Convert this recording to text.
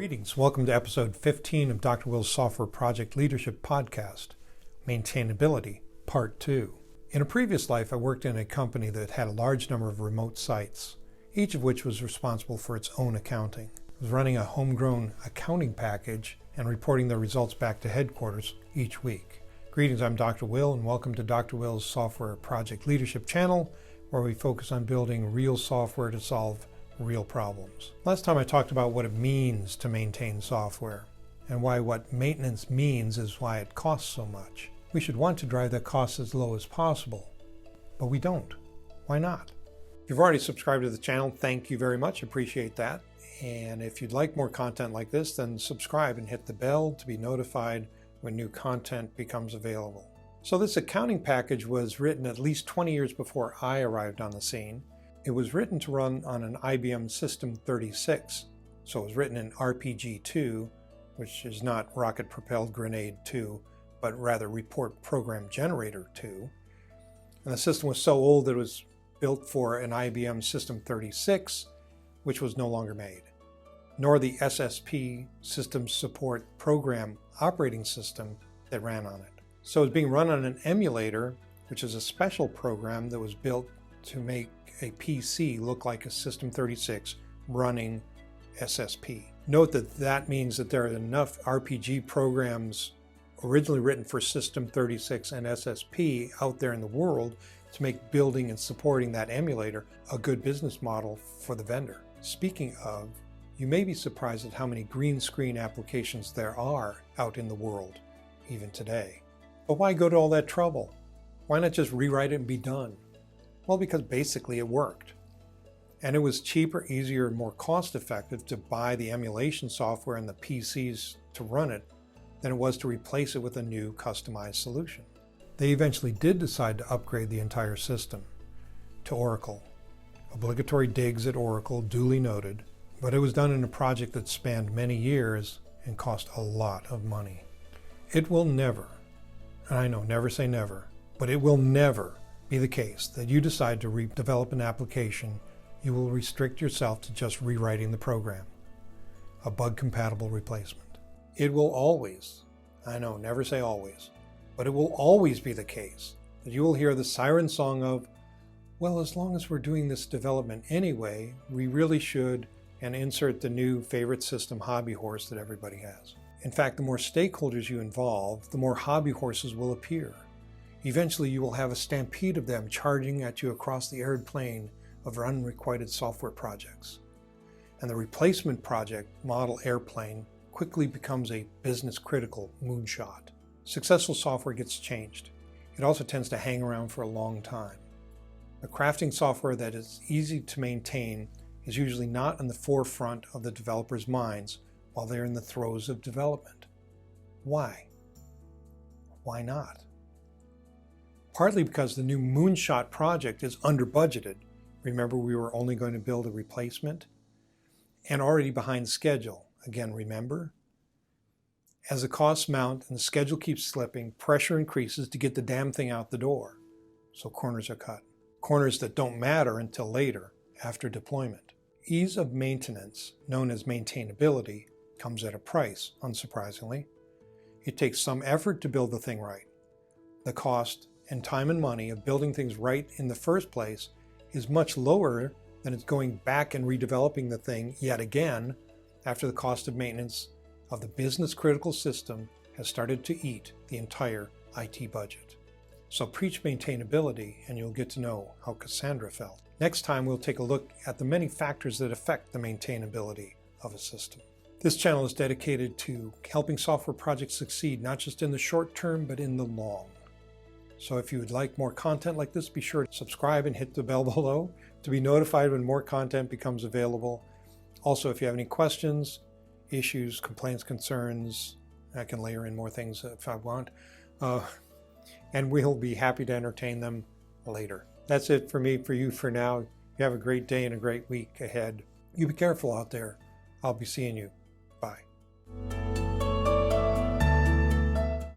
Greetings. Welcome to episode 15 of Dr. Will's Software Project Leadership Podcast, Maintainability, Part 2. In a previous life, I worked in a company that had a large number of remote sites, each of which was responsible for its own accounting. I was running a homegrown accounting package and reporting the results back to headquarters each week. Greetings, I'm Dr. Will, and welcome to Dr. Will's Software Project Leadership channel, where we focus on building real software to solve real problems. Last time I talked about what it means to maintain software and why what maintenance means is why it costs so much. We should want to drive that cost as low as possible, but we don't. Why not? If you've already subscribed to the channel, thank you very much. Appreciate that. And if you'd like more content like this, then subscribe and hit the bell to be notified when new content becomes available. So this accounting package was written at least 20 years before I arrived on the scene. It was written to run on an IBM System 36, so it was written in RPG-2, which is not Rocket Propelled Grenade 2, but rather Report Program Generator 2. And the system was so old that it was built for an IBM System 36, which was no longer made, nor the SSP System Support Program operating system that ran on it. So it was being run on an emulator, which is a special program that was built to make a PC look like a System 36 running SSP. Note that that means that there are enough RPG programs originally written for System 36 and SSP out there in the world to make building and supporting that emulator a good business model for the vendor. Speaking of, you may be surprised at how many green screen applications there are out in the world, even today. But why go to all that trouble? Why not just rewrite it and be done? Well, because basically it worked. And it was cheaper, easier, and more cost-effective to buy the emulation software and the PCs to run it than it was to replace it with a new customized solution. They eventually did decide to upgrade the entire system to Oracle. Obligatory digs at Oracle, duly noted, but it was done in a project that spanned many years and cost a lot of money. It will never, and I know never say never, but it will never be the case that you decide to redevelop an application, you will restrict yourself to just rewriting the program, a bug-compatible replacement. It will always, I know, never say always, but it will always be the case that you will hear the siren song of, well, as long as we're doing this development anyway, we really should, and insert the new favorite system hobby horse that everybody has. In fact, the more stakeholders you involve, the more hobby horses will appear. Eventually, you will have a stampede of them charging at you across the arid plain of unrequited software projects. And the replacement project, model airplane, quickly becomes a business-critical moonshot. Successful software gets changed. It also tends to hang around for a long time. The crafting software that is easy to maintain is usually not on the forefront of the developers' minds while they're in the throes of development. Why? Why not? Partly because the new moonshot project is under budgeted. Remember, we were only going to build a replacement, and already behind schedule. Again, remember? As the costs mount and the schedule keeps slipping, pressure increases to get the damn thing out the door. So corners are cut. Corners that don't matter until later, after deployment. Ease of maintenance, known as maintainability, comes at a price, unsurprisingly. It takes some effort to build the thing right. The cost and time and money of building things right in the first place is much lower than it's going back and redeveloping the thing yet again after the cost of maintenance of the business critical system has started to eat the entire IT budget. So preach maintainability and you'll get to know how Cassandra felt. Next time we'll take a look at the many factors that affect the maintainability of a system. This channel is dedicated to helping software projects succeed not just in the short term but in the long. So if you would like more content like this, be sure to subscribe and hit the bell below to be notified when more content becomes available. Also, if you have any questions, issues, complaints, concerns, I can layer in more things if I want, and we'll be happy to entertain them later. That's it for me, for you for now. You have a great day and a great week ahead. You be careful out there. I'll be seeing you. Bye.